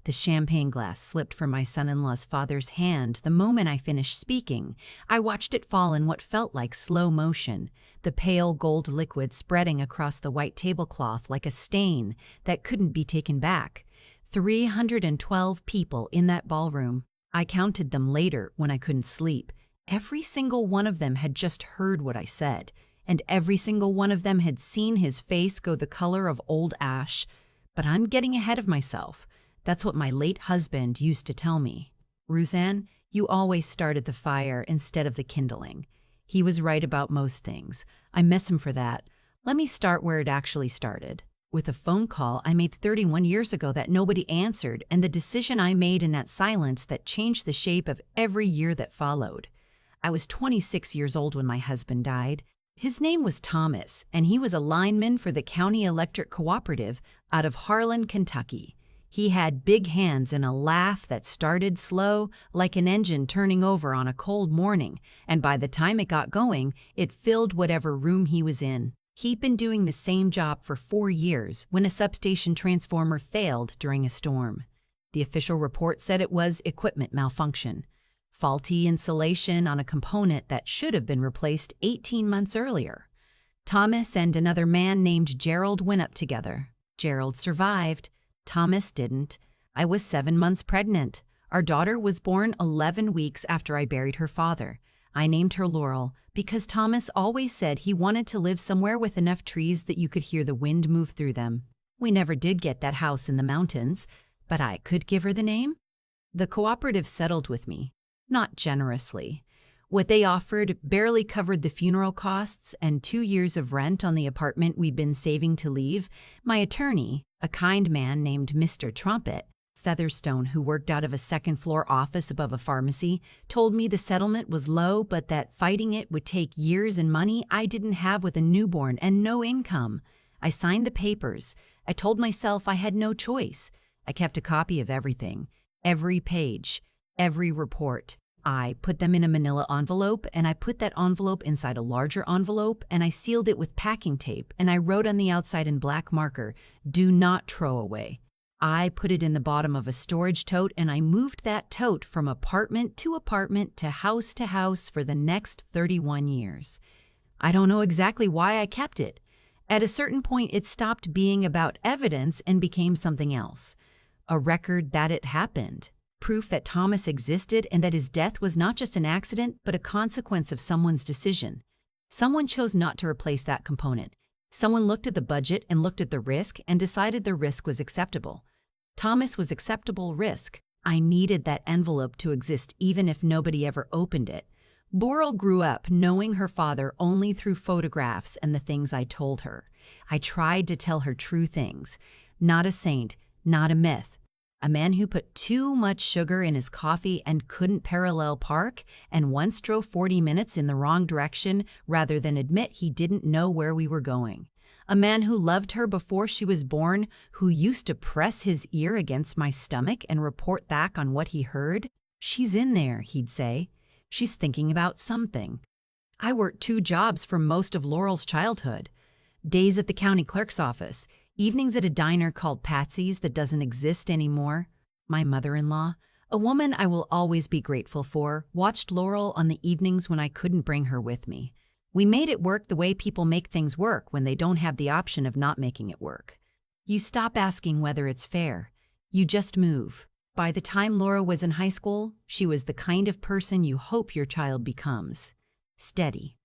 The champagne glass slipped from my son-in-law's father's hand the moment I finished speaking. I watched it fall in what felt like slow motion, the pale gold liquid spreading across the white tablecloth like a stain that couldn't be taken back. 312 people in that ballroom. I counted them later when I couldn't sleep. Every single one of them had just heard what I said, and every single one of them had seen his face go the color of old ash. But I'm getting ahead of myself. That's what my late husband used to tell me. Ruthanne, you always started the fire instead of the kindling. He was right about most things. I miss him for that. Let me start where it actually started. With a phone call I made 31 years ago that nobody answered, and the decision I made in that silence that changed the shape of every year that followed. I was 26 years old when my husband died. His name was Thomas, and he was a lineman for the County Electric Cooperative out of Harlan, Kentucky. He had big hands and a laugh that started slow, like an engine turning over on a cold morning, and by the time it got going, it filled whatever room he was in. He'd been doing the same job for 4 years when a substation transformer failed during a storm. The official report said it was equipment malfunction, faulty insulation on a component that should have been replaced 18 months earlier. Thomas and another man named Gerald went up together. Gerald survived. Thomas didn't. I was 7 months pregnant. Our daughter was born 11 weeks after I buried her father. I named her Laurel because Thomas always said he wanted to live somewhere with enough trees that you could hear the wind move through them. We never did get that house in the mountains, but I could give her the name. The cooperative settled with me, not generously. What they offered barely covered the funeral costs and 2 years of rent on the apartment we'd been saving to leave. My attorney, a kind man named Mr. Trumpet, Featherstone, who worked out of a second-floor office above a pharmacy, told me the settlement was low but that fighting it would take years and money I didn't have with a newborn and no income. I signed the papers. I told myself I had no choice. I kept a copy of everything, every page, every report. I put them in a manila envelope, and I put that envelope inside a larger envelope, and I sealed it with packing tape, and I wrote on the outside in black marker, "Do not throw away." I put it in the bottom of a storage tote, and I moved that tote from apartment to house for the next 31 years. I don't know exactly why I kept it. At a certain point, it stopped being about evidence and became something else. A record that it happened. Proof that Thomas existed and that his death was not just an accident, but a consequence of someone's decision. Someone chose not to replace that component. Someone looked at the budget and looked at the risk and decided the risk was acceptable. Thomas was acceptable risk. I needed that envelope to exist even if nobody ever opened it. Laurel grew up knowing her father only through photographs and the things I told her. I tried to tell her true things. Not a saint, not a myth. A man who put too much sugar in his coffee and couldn't parallel park, and once drove 40 minutes in the wrong direction rather than admit he didn't know where we were going. A man who loved her before she was born, who used to press his ear against my stomach and report back on what he heard. "She's in there," he'd say. "She's thinking about something." I worked 2 jobs for most of Laurel's childhood. Days at the county clerk's office, evenings at a diner called Patsy's that doesn't exist anymore. My mother-in-law, a woman I will always be grateful for, watched Laurel on the evenings when I couldn't bring her with me. We made it work the way people make things work when they don't have the option of not making it work. You stop asking whether it's fair. You just move. By the time Laura was in high school, she was the kind of person you hope your child becomes. Steady.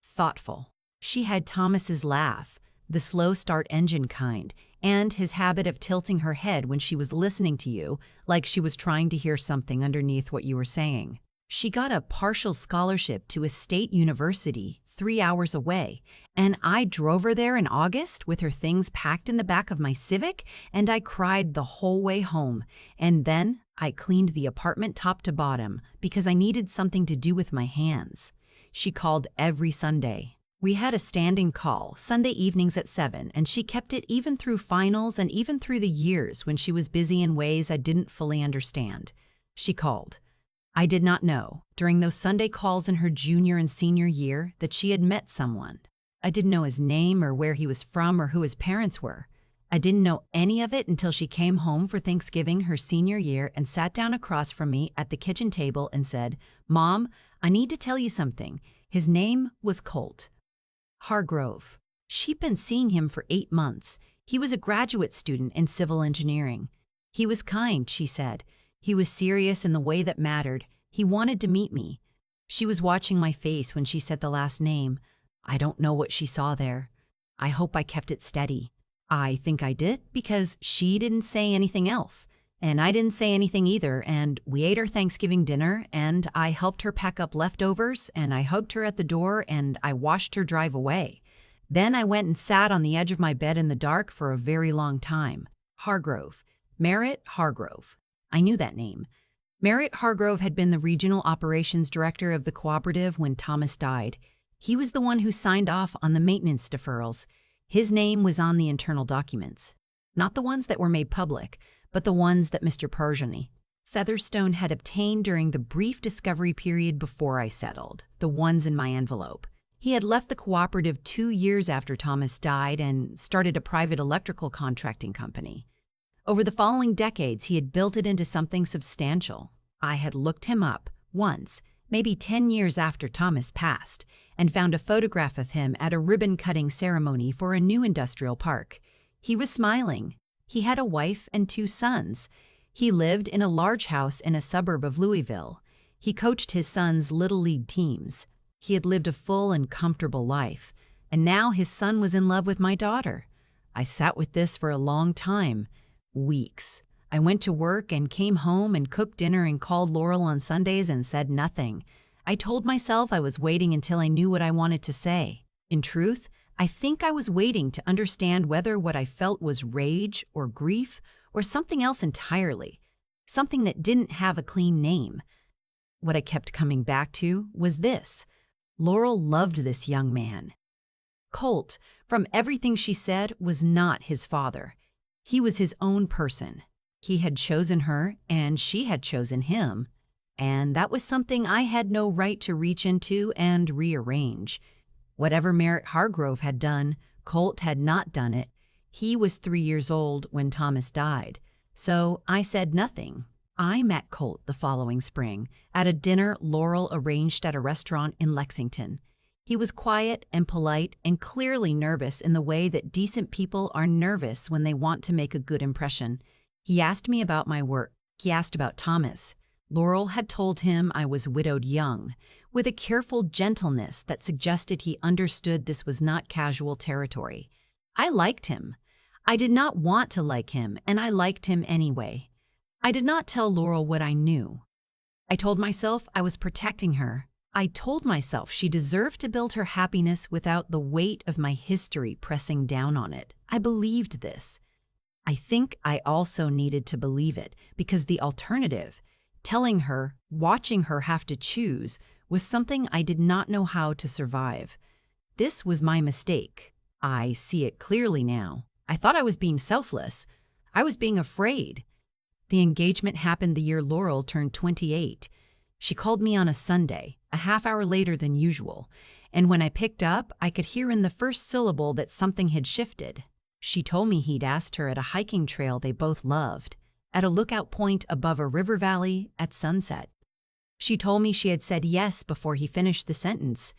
Thoughtful. She had Thomas's laugh, the slow start engine kind, and his habit of tilting her head when she was listening to you, like she was trying to hear something underneath what you were saying. She got a partial scholarship to a state university 3 hours away, and I drove her there in August with her things packed in the back of my Civic, and I cried the whole way home. And then I cleaned the apartment top to bottom because I needed something to do with my hands. She called every Sunday. We had a standing call Sunday evenings at 7, and she kept it even through finals and even through the years when she was busy in ways I didn't fully understand. She called. I did not know, during those Sunday calls in her junior and senior year, that she had met someone. I didn't know his name or where he was from or who his parents were. I didn't know any of it until she came home for Thanksgiving her senior year and sat down across from me at the kitchen table and said, "Mom, I need to tell you something." His name was Colt Hargrove. She'd been seeing him for 8 months. He was a graduate student in civil engineering. He was kind, she said. He was serious in the way that mattered. He wanted to meet me. She was watching my face when she said the last name. I don't know what she saw there. I hope I kept it steady. I think I did, because she didn't say anything else. And I didn't say anything either, and we ate our Thanksgiving dinner, and I helped her pack up leftovers, and I hugged her at the door, and I watched her drive away. Then I went and sat on the edge of my bed in the dark for a very long time. Hargrove. Merritt Hargrove. I knew that name. Merritt Hargrove had been the regional operations director of the cooperative when Thomas died. He was the one who signed off on the maintenance deferrals. His name was on the internal documents. Not the ones that were made public, but the ones that Mr. Persiani Featherstone had obtained during the brief discovery period before I settled, the ones in my envelope. He had left the cooperative 2 years after Thomas died and started a private electrical contracting company. Over the following decades, he had built it into something substantial. I had looked him up once, maybe 10 years after Thomas passed, and found a photograph of him at a ribbon-cutting ceremony for a new industrial park. He was smiling. He had a wife and 2 sons. He lived in a large house in a suburb of Louisville. He coached his sons' Little League teams. He had lived a full and comfortable life, and now his son was in love with my daughter. I sat with this for a long time, weeks. I went to work and came home and cooked dinner and called Laurel on Sundays and said nothing. I told myself I was waiting until I knew what I wanted to say. In truth, I think I was waiting to understand whether what I felt was rage or grief or something else entirely, something that didn't have a clean name. What I kept coming back to was this. Laurel loved this young man. Colt, from everything she said, was not his father. He was his own person. He had chosen her, and she had chosen him. And that was something I had no right to reach into and rearrange. Whatever Merritt Hargrove had done, Colt had not done it. He was 3 years old when Thomas died. So I said nothing. I met Colt the following spring at a dinner Laurel arranged at a restaurant in Lexington. He was quiet and polite and clearly nervous in the way that decent people are nervous when they want to make a good impression. He asked me about my work. He asked about Thomas. Laurel had told him I was widowed young, with a careful gentleness that suggested he understood this was not casual territory. I liked him. I did not want to like him, and I liked him anyway. I did not tell Laurel what I knew. I told myself I was protecting her. I told myself she deserved to build her happiness without the weight of my history pressing down on it. I believed this. I think I also needed to believe it because the alternative, telling her, watching her have to choose, was something I did not know how to survive. This was my mistake. I see it clearly now. I thought I was being selfless. I was being afraid. The engagement happened the year Laurel turned 28. She called me on a Sunday, a half hour later than usual, and when I picked up, I could hear in the first syllable that something had shifted. She told me he'd asked her at a hiking trail they both loved, at a lookout point above a river valley at sunset. She told me she had said yes before he finished the sentence.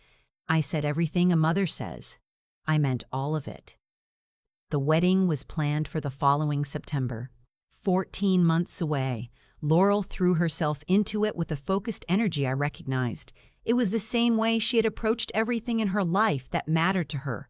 I said everything a mother says. I meant all of it. The wedding was planned for the following September. 14 months away. Laurel threw herself into it with a focused energy I recognized. It was the same way she had approached everything in her life that mattered to her.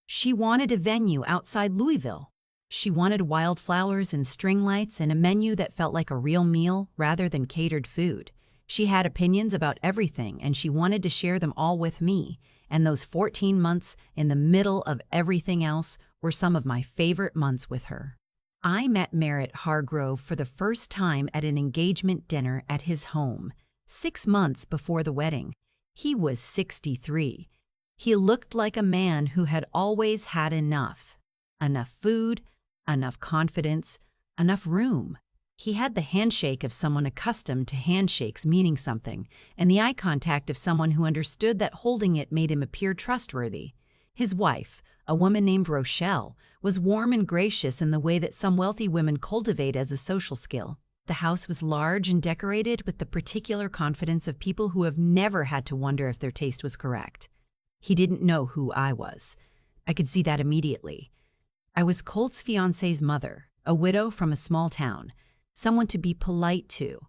She wanted a venue outside Louisville. She wanted wildflowers and string lights and a menu that felt like a real meal rather than catered food. She had opinions about everything, and she wanted to share them all with me. And those 14 months in the middle of everything else were some of my favorite months with her. I met Merritt Hargrove for the first time at an engagement dinner at his home, 6 months before the wedding. He was 63. He looked like a man who had always had enough. Enough food, enough confidence, enough room. He had the handshake of someone accustomed to handshakes meaning something, and the eye contact of someone who understood that holding it made him appear trustworthy. His wife, a woman named Rochelle, was warm and gracious in the way that some wealthy women cultivate as a social skill. The house was large and decorated with the particular confidence of people who have never had to wonder if their taste was correct. He didn't know who I was. I could see that immediately. I was Colt's fiancée's mother, a widow from a small town, someone to be polite to.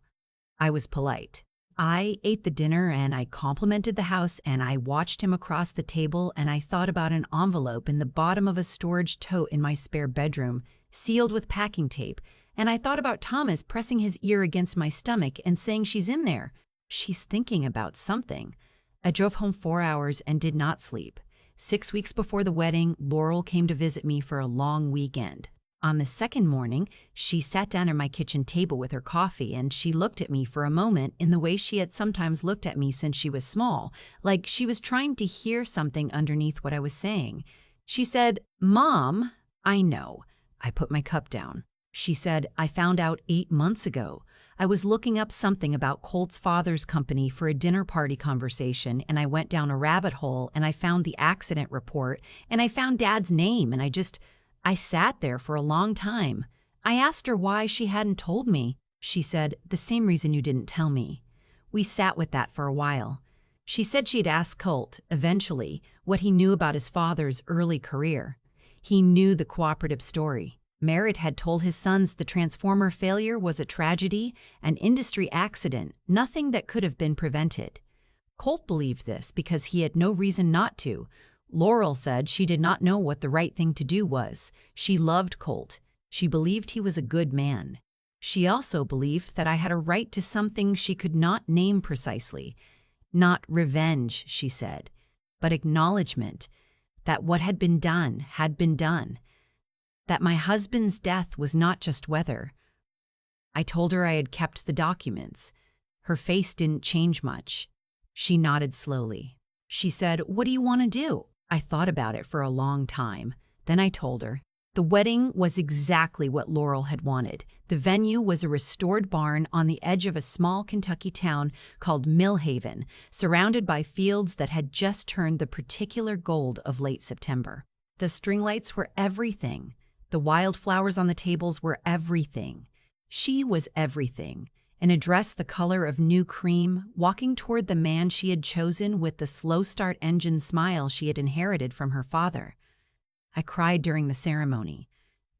I was polite. I ate the dinner and I complimented the house and I watched him across the table and I thought about an envelope in the bottom of a storage tote in my spare bedroom, sealed with packing tape, and I thought about Thomas pressing his ear against my stomach and saying, "She's in there. She's thinking about something." I drove home 4 hours and did not sleep. 6 weeks before the wedding, Laurel came to visit me for a long weekend. On the second morning, she sat down at my kitchen table with her coffee and she looked at me for a moment in the way she had sometimes looked at me since she was small, like she was trying to hear something underneath what I was saying. She said, "Mom, I know." I put my cup down. She said, "I found out 8 months ago. I was looking up something about Colt's father's company for a dinner party conversation, and I went down a rabbit hole and I found the accident report and I found Dad's name and I sat there for a long time. I asked her why she hadn't told me. She said, "The same reason you didn't tell me." We sat with that for a while. She said she'd ask Colt, eventually, what he knew about his father's early career. He knew the cooperative story. Merritt had told his sons the transformer failure was a tragedy, an industry accident, nothing that could have been prevented. Colt believed this because he had no reason not to. Laurel said she did not know what the right thing to do was. She loved Colt. She believed he was a good man. She also believed that I had a right to something she could not name precisely. Not revenge, she said, but acknowledgement that what had been done had been done. That my husband's death was not just weather. I told her I had kept the documents. Her face didn't change much. She nodded slowly. She said, "What do you want to do?" I thought about it for a long time. Then I told her. The wedding was exactly what Laurel had wanted. The venue was a restored barn on the edge of a small Kentucky town called Millhaven, surrounded by fields that had just turned the particular gold of late September. The string lights were everything. The wildflowers on the tables were everything. She was everything. In a dress the color of new cream, walking toward the man she had chosen with the slow-start engine smile she had inherited from her father. I cried during the ceremony.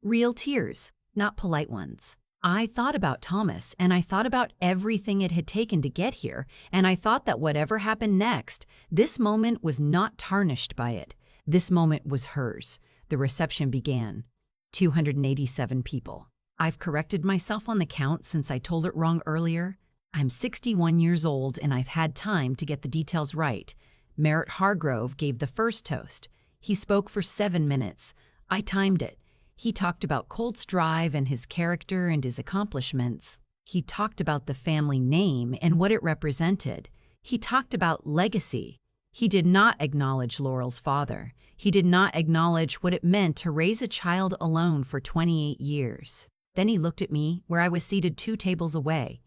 Real tears, not polite ones. I thought about Thomas, and I thought about everything it had taken to get here, and I thought that whatever happened next, this moment was not tarnished by it. This moment was hers. The reception began. 287 people. I've corrected myself on the count since I told it wrong earlier. I'm 61 years old and I've had time to get the details right. Merritt Hargrove gave the first toast. He spoke for 7 minutes. I timed it. He talked about Colt's drive and his character and his accomplishments. He talked about the family name and what it represented. He talked about legacy. He did not acknowledge Laurel's father. He did not acknowledge what it meant to raise a child alone for 28 years. Then he looked at me where I was seated 2 tables away.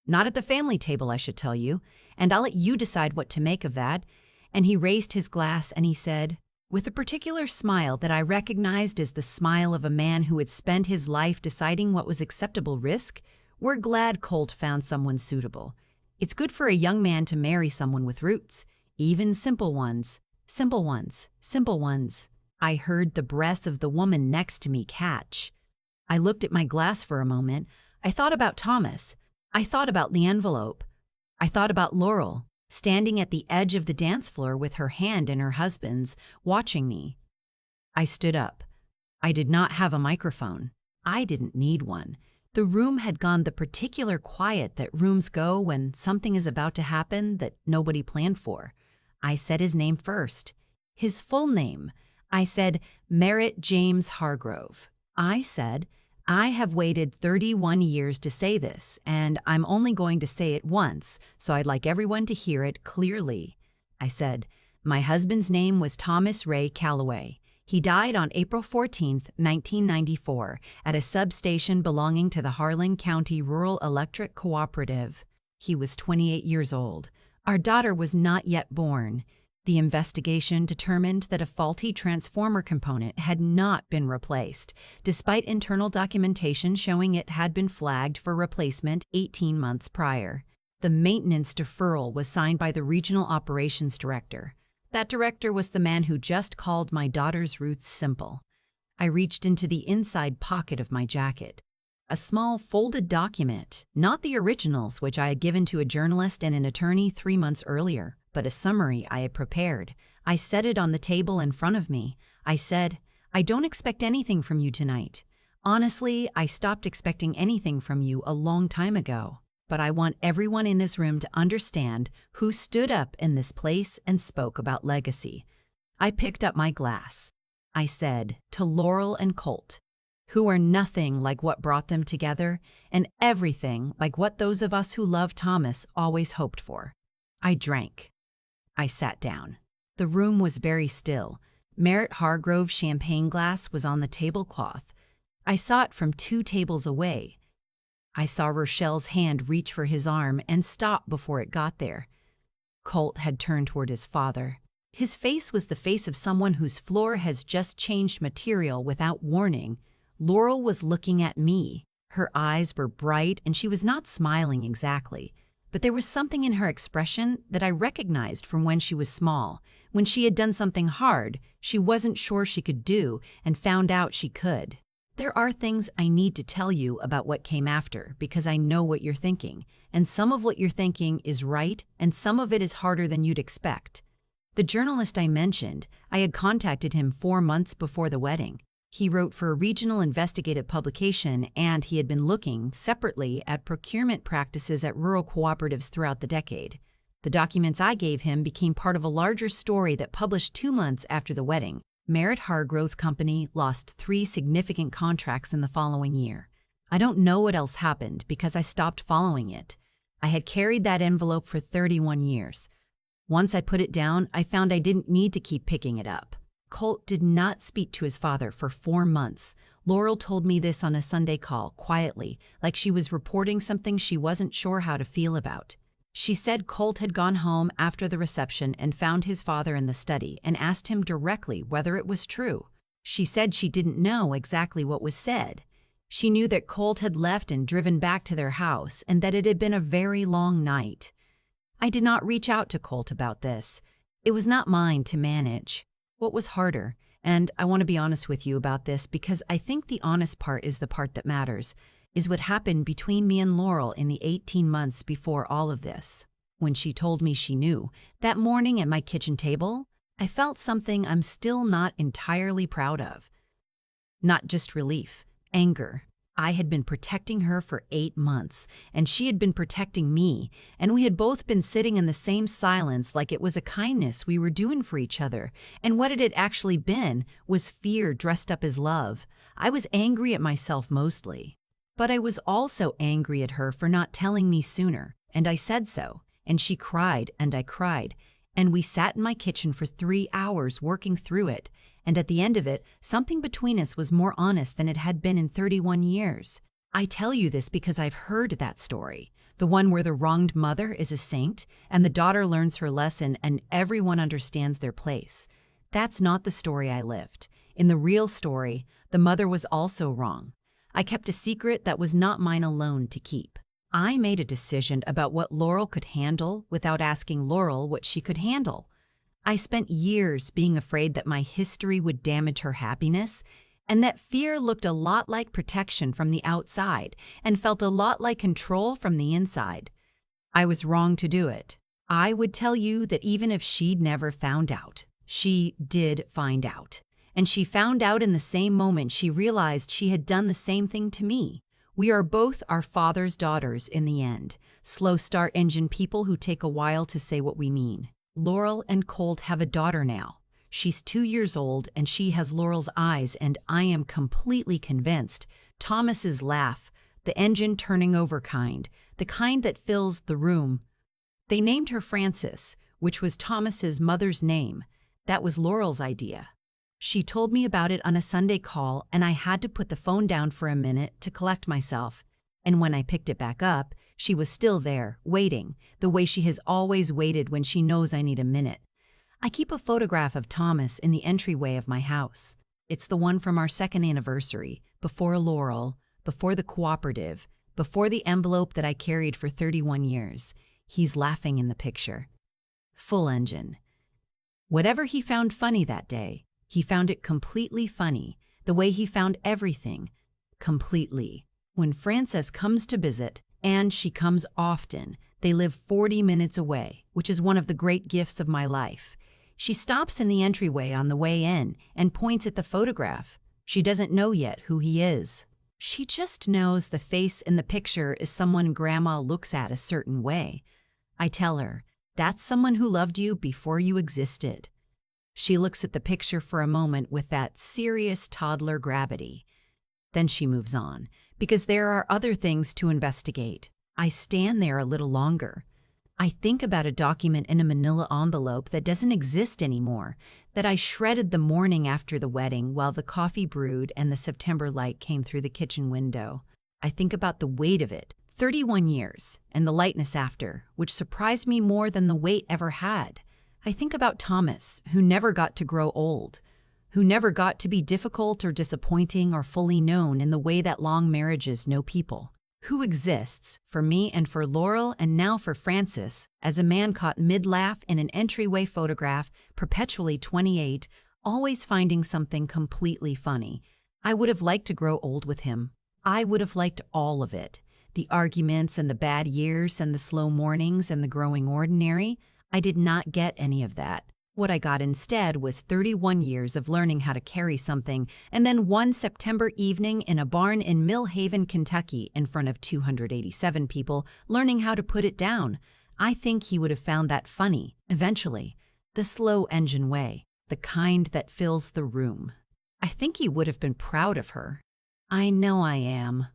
Not at the family table, I should tell you, and I'll let you decide what to make of that. And he raised his glass and he said, with a particular smile that I recognized as the smile of a man who had spent his life deciding what was acceptable risk, "We're glad Colt found someone suitable. It's good for a young man to marry someone with roots, even simple ones, simple ones, simple ones." I heard the breath of the woman next to me catch. I looked at my glass for a moment. I thought about Thomas. I thought about the envelope. I thought about Laurel, standing at the edge of the dance floor with her hand in her husband's, watching me. I stood up. I did not have a microphone. I didn't need one. The room had gone the particular quiet that rooms go when something is about to happen that nobody planned for. I said his name first. His full name. I said, Merritt James Hargrove. I said, "I have waited 31 years to say this, and I'm only going to say it once, so I'd like everyone to hear it clearly." I said, "My husband's name was Thomas Ray Calloway. He died on April 14, 1994, at a substation belonging to the Harlan County Rural Electric Cooperative. He was 28 years old. Our daughter was not yet born. The investigation determined that a faulty transformer component had not been replaced, despite internal documentation showing it had been flagged for replacement 18 months prior. The maintenance deferral was signed by the regional operations director. That director was the man who just called my daughter's roots simple. I reached into the inside pocket of my jacket. A small folded document, not the originals which I had given to a journalist and an attorney 3 months earlier, but a summary I had prepared. I set it on the table in front of me. I said, "I don't expect anything from you tonight. Honestly, I stopped expecting anything from you a long time ago. But I want everyone in this room to understand who stood up in this place and spoke about legacy." I picked up my glass. I said, "To Laurel and Colt, who are nothing like what brought them together, and everything like what those of us who love Thomas always hoped for." I drank. I sat down. The room was very still. Merritt Hargrove's champagne glass was on the tablecloth. I saw it from 2 tables away. I saw Rochelle's hand reach for his arm and stop before it got there. Colt had turned toward his father. His face was the face of someone whose floor has just changed material without warning. Laurel was looking at me. Her eyes were bright and she was not smiling exactly, but there was something in her expression that I recognized from when she was small, when she had done something hard she wasn't sure she could do and found out she could. There are things I need to tell you about what came after because I know what you're thinking, and some of what you're thinking is right and some of it is harder than you'd expect. The journalist I mentioned, I had contacted him 4 months before the wedding. He wrote for a regional investigative publication and he had been looking separately at procurement practices at rural cooperatives throughout the decade. The documents I gave him became part of a larger story that published 2 months after the wedding. Merritt Hargrove's company lost 3 significant contracts in the following year. I don't know what else happened because I stopped following it. I had carried that envelope for 31 years. Once I put it down, I found I didn't need to keep picking it up. Colt did not speak to his father for 4 months. Laurel told me this on a Sunday call, quietly, like she was reporting something she wasn't sure how to feel about. She said Colt had gone home after the reception and found his father in the study and asked him directly whether it was true. She said she didn't know exactly what was said. She knew that Colt had left and driven back to their house and that it had been a very long night. I did not reach out to Colt about this. It was not mine to manage. What was harder, and I want to be honest with you about this because I think the honest part is the part that matters, is what happened between me and Laurel in the 18 months before all of this. When she told me she knew, that morning at my kitchen table, I felt something I'm still not entirely proud of. Not just relief, anger. I had been protecting her for 8 months, and she had been protecting me, and we had both been sitting in the same silence like it was a kindness we were doing for each other, and what it had actually been was fear dressed up as love. I was angry at myself mostly, but I was also angry at her for not telling me sooner, and I said so, and she cried, and I cried, and we sat in my kitchen for 3 hours working through it. And at the end of it, something between us was more honest than it had been in 31 years. I tell you this because I've heard that story, the one where the wronged mother is a saint, and the daughter learns her lesson and everyone understands their place. That's not the story I lived. In the real story, the mother was also wrong. I kept a secret that was not mine alone to keep. I made a decision about what Laurel could handle without asking Laurel what she could handle. I spent years being afraid that my history would damage her happiness, and that fear looked a lot like protection from the outside and felt a lot like control from the inside. I was wrong to do it. I would tell you that even if she'd never found out, she did find out. And she found out in the same moment she realized she had done the same thing to me. We are both our father's daughters in the end, slow start engine people who take a while to say what we mean. Laurel and Colt have a daughter now. She's 2 years old and she has Laurel's eyes, and I am completely convinced Thomas's laugh, the engine turning over kind, the kind that fills the room. They named her Frances, which was Thomas's mother's name. That was Laurel's idea. She told me about it on a Sunday call, and I had to put the phone down for a minute to collect myself. And when I picked it back up, she was still there, waiting, the way she has always waited when she knows I need a minute. I keep a photograph of Thomas in the entryway of my house. It's the one from our second anniversary, before Laurel, before the cooperative, before the envelope that I carried for 31 years. He's laughing in the picture. Full engine. Whatever he found funny that day, he found it completely funny, the way he found everything, completely. When Frances comes to visit, and she comes often, they live 40 minutes away, which is one of the great gifts of my life. She stops in the entryway on the way in and points at the photograph. She doesn't know yet who he is. She just knows the face in the picture is someone Grandma looks at a certain way. I tell her, that's someone who loved you before you existed. She looks at the picture for a moment with that serious toddler gravity. Then she moves on, because there are other things to investigate. I stand there a little longer. I think about a document in a manila envelope that doesn't exist anymore, that I shredded the morning after the wedding while the coffee brewed and the September light came through the kitchen window. I think about the weight of it, 31 years, and the lightness after, which surprised me more than the weight ever had. I think about Thomas, who never got to grow old, who never got to be difficult or disappointing or fully known in the way that long marriages know people. Who exists, for me and for Laurel and now for Frances, as a man caught mid-laugh in an entryway photograph, perpetually 28, always finding something completely funny. I would have liked to grow old with him. I would have liked all of it. The arguments and the bad years and the slow mornings and the growing ordinary. I did not get any of that. What I got instead was 31 years of learning how to carry something, and then one September evening in a barn in Mill Haven, Kentucky, in front of 287 people, learning how to put it down. I think he would have found that funny, eventually. The slow engine way, the kind that fills the room. I think he would have been proud of her. I know I am.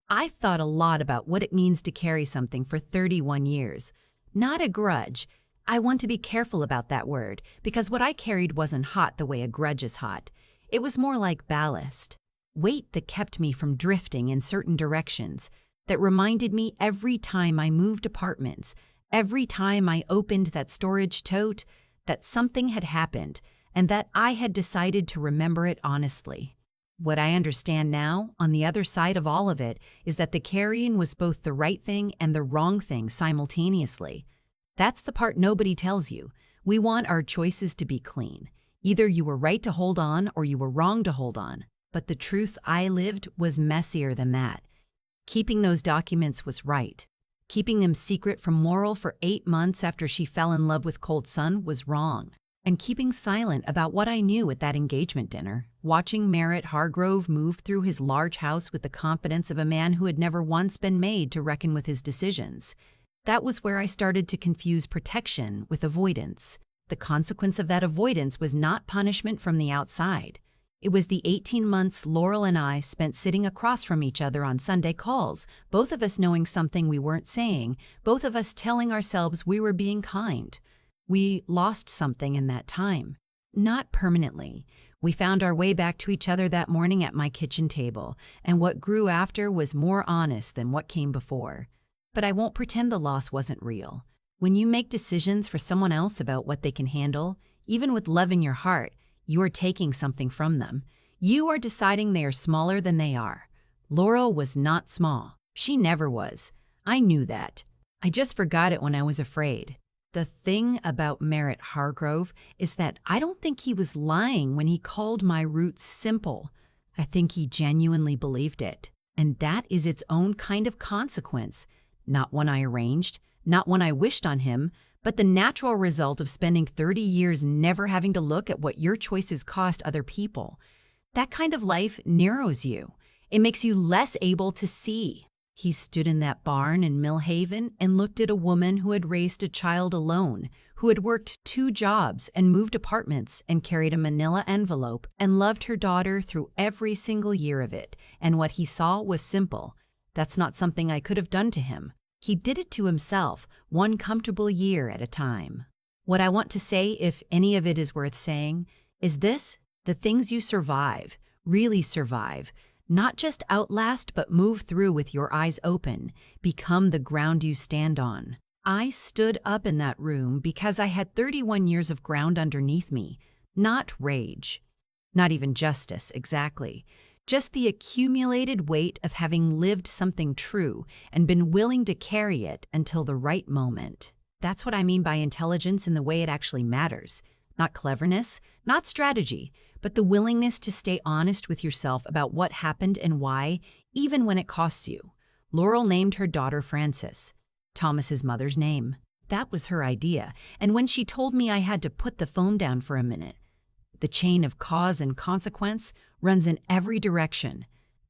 I've thought a lot about what it means to carry something for 31 years. Not a grudge. I want to be careful about that word, because what I carried wasn't hot the way a grudge is hot. It was more like ballast. Weight that kept me from drifting in certain directions, that reminded me every time I moved apartments, every time I opened that storage tote, that something had happened, and that I had decided to remember it honestly. What I understand now, on the other side of all of it, is that the carrying was both the right thing and the wrong thing simultaneously. That's the part nobody tells you. We want our choices to be clean. Either you were right to hold on or you were wrong to hold on. But the truth I lived was messier than that. Keeping those documents was right. Keeping them secret from Laurel for 8 months after she fell in love with Cold Sun was wrong. And keeping silent about what I knew at that engagement dinner, watching Merritt Hargrove move through his large house with the confidence of a man who had never once been made to reckon with his decisions. That was where I started to confuse protection with avoidance. The consequence of that avoidance was not punishment from the outside. It was the 18 months Laurel and I spent sitting across from each other on Sunday calls, both of us knowing something we weren't saying, both of us telling ourselves we were being kind. We lost something in that time. Not permanently. We found our way back to each other that morning at my kitchen table, and what grew after was more honest than what came before. But I won't pretend the loss wasn't real. When you make decisions for someone else about what they can handle, even with love in your heart, you are taking something from them. You are deciding they are smaller than they are. Laurel was not small. She never was. I knew that. I just forgot it when I was afraid. The thing about Merritt Hargrove is that I don't think he was lying when he called my roots simple. I think he genuinely believed it. And that is its own kind of consequence. Not one I arranged, not one I wished on him, but the natural result of spending 30 years never having to look at what your choices cost other people. That kind of life narrows you. It makes you less able to see. He stood in that barn in Mill Haven and looked at a woman who had raised a child alone, who had worked 2 jobs and moved apartments and carried a manila envelope and loved her daughter through every single year of it, and what he saw was simple. That's not something I could have done to him. He did it to himself, one comfortable year at a time. What I want to say, if any of it is worth saying, is this: the things you survive, really survive, not just outlast but move through with your eyes open, become the ground you stand on. I stood up in that room because I had 31 years of ground underneath me, not rage, not even justice, exactly. Just the accumulated weight of having lived something true and been willing to carry it until the right moment. That's what I mean by intelligence in the way it actually matters. Not cleverness, not strategy, but the willingness to stay honest with yourself about what happened and why, even when it costs you. Laurel named her daughter Frances, Thomas's mother's name. That was her idea, and when she told me I had to put the phone down for a minute, the chain of cause and consequence runs in every direction.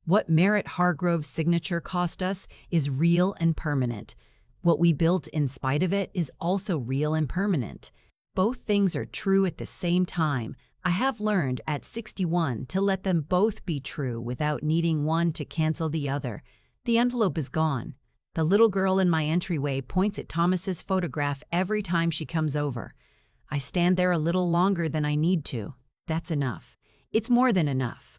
What Merritt Hargrove's signature cost us is real and permanent. What we built in spite of it is also real and permanent. Both things are true at the same time. I have learned at 61 to let them both be true without needing one to cancel the other. The envelope is gone. The little girl in my entryway points at Thomas's photograph every time she comes over. I stand there a little longer than I need to. That's enough. It's more than enough.